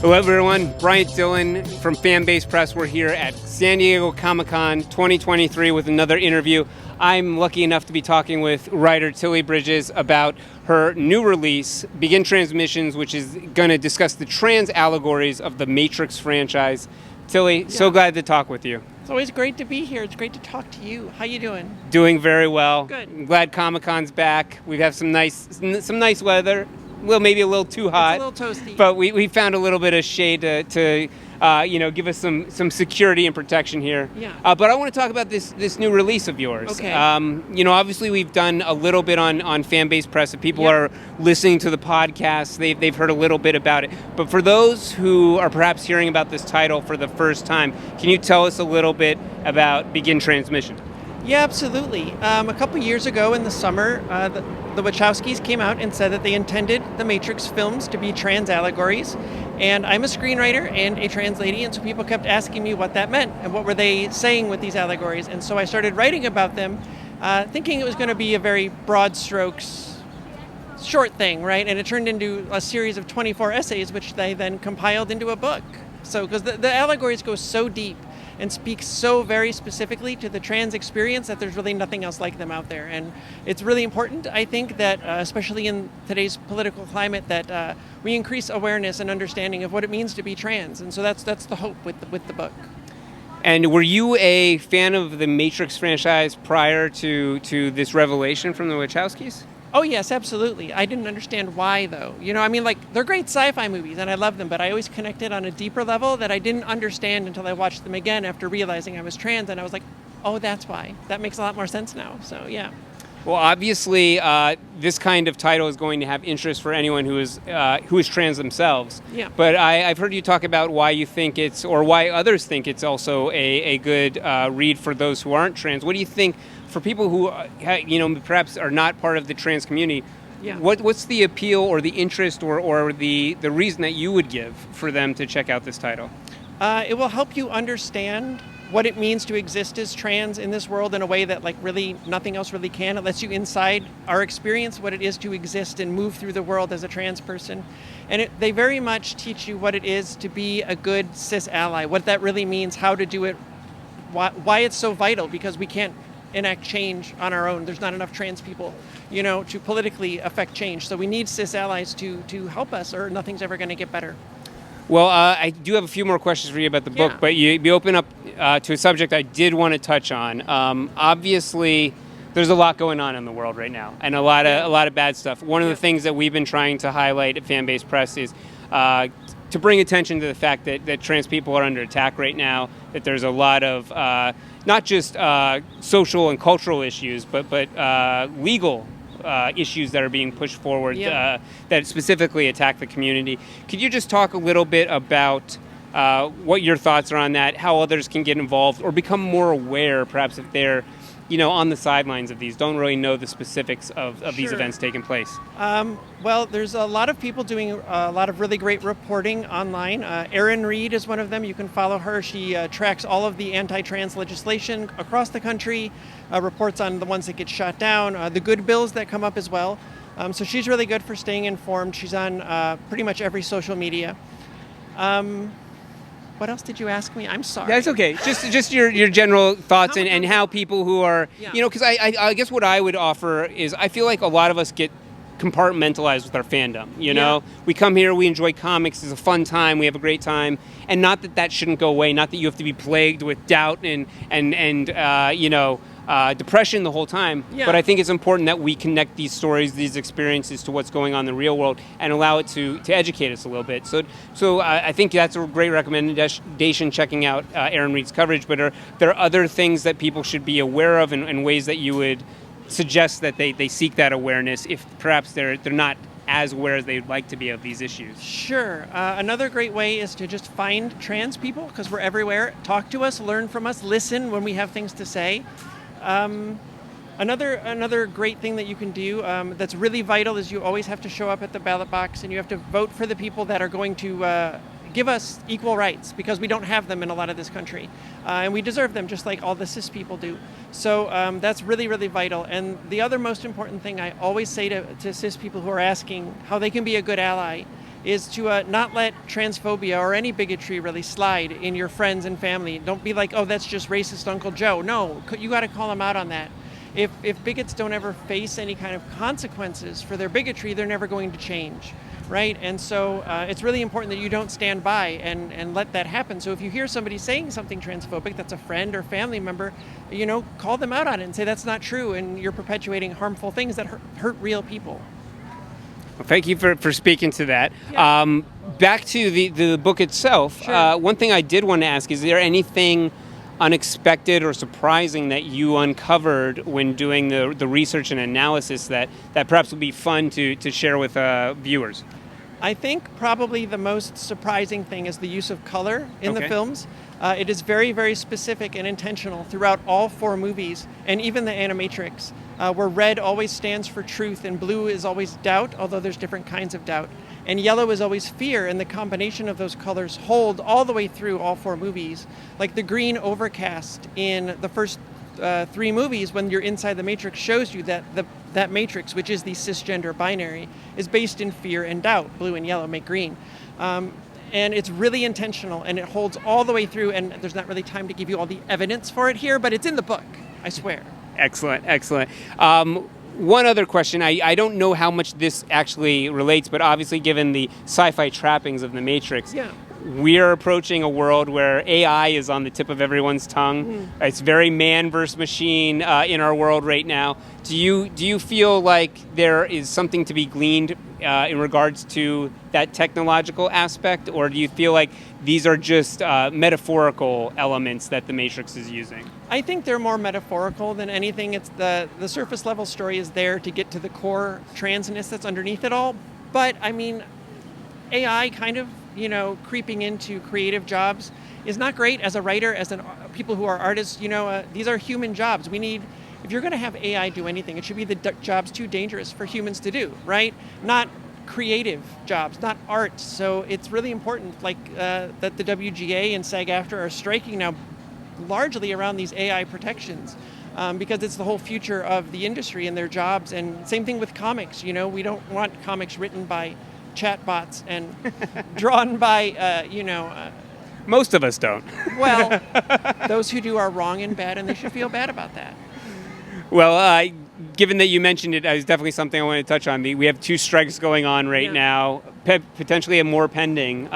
Hello everyone, Bryant Dillon from Fanbase Press. We're here at San Diego Comic-Con 2023 with another interview. I'm lucky enough to be talking with writer Tilly Bridges about her new release, Begin Transmissions, which is going to discuss the trans allegories of the Matrix franchise. Tilly, so glad to talk with you. It's always great to be here. It's great to talk to you. How you doing? Doing very well. Good. I'm glad Comic-Con's back. We have some nice weather. Well, maybe a little too hot. It's a little toasty. But we found a little bit of shade to give us some security and protection here. Yeah. But I want to talk about this new release of yours. Okay. Obviously we've done a little bit on Fanbase Press. If people are listening to the podcast, they've heard a little bit about it. But for those who are perhaps hearing about this title for the first time, can you tell us a little bit about Begin Transmission? Yeah, absolutely. A couple years ago in the summer, the Wachowskis came out and said that they intended the Matrix films to be trans allegories. And I'm a screenwriter and a trans lady, and so people kept asking me what that meant and what were they saying with these allegories. And so I started writing about them, thinking it was going to be a very broad strokes, short thing, right? And it turned into a series of 24 essays, which they then compiled into a book. So, because the allegories go so deep and speak so very specifically to the trans experience that there's really nothing else like them out there. And it's really important, I think, that especially in today's political climate, that we increase awareness and understanding of what it means to be trans. And so that's the hope with the book. And were you a fan of the Matrix franchise prior to this revelation from the Wachowskis? Oh, yes, absolutely. I didn't understand why, though. They're great sci-fi movies, and I love them, but I always connected on a deeper level that I didn't understand until I watched them again after realizing I was trans, and I was like, oh, that's why. That makes a lot more sense now, so yeah. Well, obviously, this kind of title is going to have interest for anyone who is trans themselves. Yeah. But I've heard you talk about why you think or why others think it's also a good read for those who aren't trans. What do you think for people who, perhaps are not part of the trans community? Yeah. What's the appeal or the interest or the reason that you would give for them to check out this title? It will help you understand what it means to exist as trans in this world in a way that really nothing else really can. It lets you inside our experience what it is to exist and move through the world as a trans person. And they very much teach you what it is to be a good cis ally, what that really means, how to do it, why it's so vital, because we can't enact change on our own. There's not enough trans people, to politically affect change. So we need cis allies to help us, or nothing's ever going to get better. Well, I do have a few more questions for you about the book, but you open up to a subject I did want to touch on. Obviously, there's a lot going on in the world right now, and a lot of bad stuff. One of the things that we've been trying to highlight at Fanbase Press is to bring attention to the fact that trans people are under attack right now, that there's a lot of not just social and cultural issues, but legal issues that are being pushed forward that specifically attack the community. Could you just talk a little bit about what your thoughts are on that, how others can get involved or become more aware, perhaps if they're on the sidelines of these, don't really know the specifics of these events taking place? Well, there's a lot of people doing a lot of really great reporting online. Erin Reed is one of them. You can follow her. She tracks all of the anti-trans legislation across the country, reports on the ones that get shot down, the good bills that come up as well. So she's really good for staying informed. She's on pretty much every social media. What else did you ask me? I'm sorry. That's okay. Just your general thoughts and how people who are, because I guess what I would offer is I feel like a lot of us get compartmentalized with our fandom. We come here, we enjoy comics, it's a fun time, we have a great time, and not that shouldn't go away. Not that you have to be plagued with doubt and depression the whole time. But I think it's important that we connect these stories, these experiences to what's going on in the real world and allow it to educate us a little bit. So I think that's a great recommendation, checking out Erin Reed's coverage. But are there other things that people should be aware of and ways that you would suggest that they seek that awareness if perhaps they're not as aware as they'd like to be of these issues? Sure. Another great way is to just find trans people, because we're everywhere. Talk to us, learn from us, listen when we have things to say. Another great thing that you can do that's really vital is you always have to show up at the ballot box, and you have to vote for the people that are going to give us equal rights, because we don't have them in a lot of this country. And we deserve them just like all the cis people do. So that's really, really vital. And the other most important thing I always say to cis people who are asking how they can be a good ally is to not let transphobia or any bigotry really slide in your friends and family. Don't be like, oh, that's just racist Uncle Joe. No, you got to call them out on that. If bigots don't ever face any kind of consequences for their bigotry, they're never going to change, right? And so it's really important that you don't stand by and let that happen. So if you hear somebody saying something transphobic that's a friend or family member, call them out on it and say that's not true, and you're perpetuating harmful things that hurt real people. Well, thank you for speaking to that. Yeah. Back to the book itself, Sure. one thing I did want to ask, is there anything unexpected or surprising that you uncovered when doing the research and analysis that perhaps would be fun to share with viewers? I think probably the most surprising thing is the use of color in the Okay. films. It is very, very specific and intentional throughout all 4 movies, and even the Animatrix, where red always stands for truth and blue is always doubt, although there's different kinds of doubt. And yellow is always fear, and the combination of those colors hold all the way through all 4 movies. Like the green overcast in the first 3 movies, when you're inside the Matrix, shows you that that Matrix, which is the cisgender binary, is based in fear and doubt. Blue and yellow make green. And it's really intentional, and it holds all the way through, and there's not really time to give you all the evidence for it here, but it's in the book, I swear. Excellent, excellent. One other question. I don't know how much this actually relates, but obviously given the sci-fi trappings of The Matrix, Yeah. we're approaching a world where AI is on the tip of everyone's tongue. It's very man versus machine in our world right now. Do you feel like there is something to be gleaned in regards to that technological aspect, or do you feel like these are just metaphorical elements that The Matrix is using? I think they're more metaphorical than anything. It's the surface level story is there to get to the core transness that's underneath it all. But I mean, AI kind of, creeping into creative jobs is not great as a writer, people who are artists. These are human jobs. If you're going to have AI do anything, it should be the jobs too dangerous for humans to do, right? Not creative jobs, not art. So it's really important, that the WGA and SAG-AFTRA are striking now largely around these AI protections, because it's the whole future of the industry and their jobs. And same thing with comics. We don't want comics written by chatbots and drawn by, Most of us don't. well, those who do are wrong and bad, and they should feel bad about that. Well, given that you mentioned it, it's definitely something I want to touch on. We have 2 strikes going on right now, potentially more pending.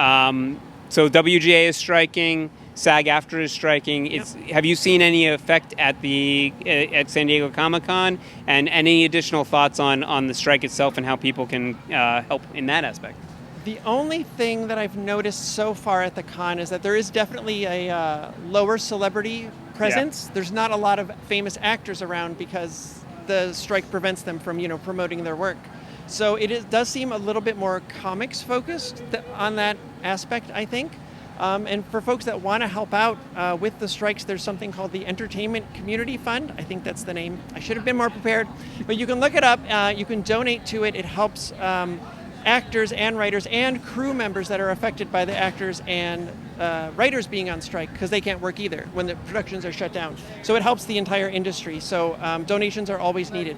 So WGA is striking, SAG-AFTRA is striking. Have you seen any effect at San Diego Comic-Con, and any additional thoughts on the strike itself and how people can help in that aspect? The only thing that I've noticed so far at the con is that there is definitely a lower celebrity presence. Yeah. There's not a lot of famous actors around because the strike prevents them from, promoting their work. So does seem a little bit more comics focused on that aspect, I think. And for folks that want to help out with the strikes, there's something called the Entertainment Community Fund. I think that's the name. I should have been more prepared. But you can look it up. You can donate to it. It helps actors and writers and crew members that are affected by the actors and writers being on strike, because they can't work either when the productions are shut down. So it helps the entire industry. So donations are always needed.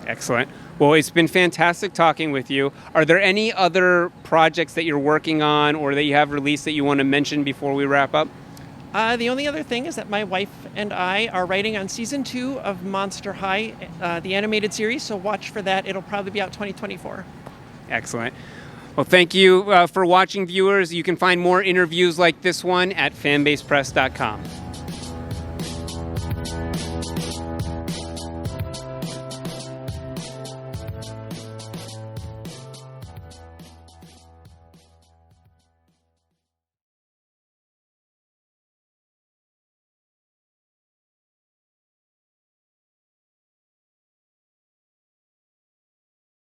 Excellent. Well, it's been fantastic talking with you. Are there any other projects that you're working on or that you have released that you want to mention before we wrap up? The only other thing is that my wife and I are writing on season 2 of Monster High, the animated series, so watch for that. It'll probably be out 2024. Excellent. Well, thank you for watching, viewers. You can find more interviews like this one at fanbasepress.com.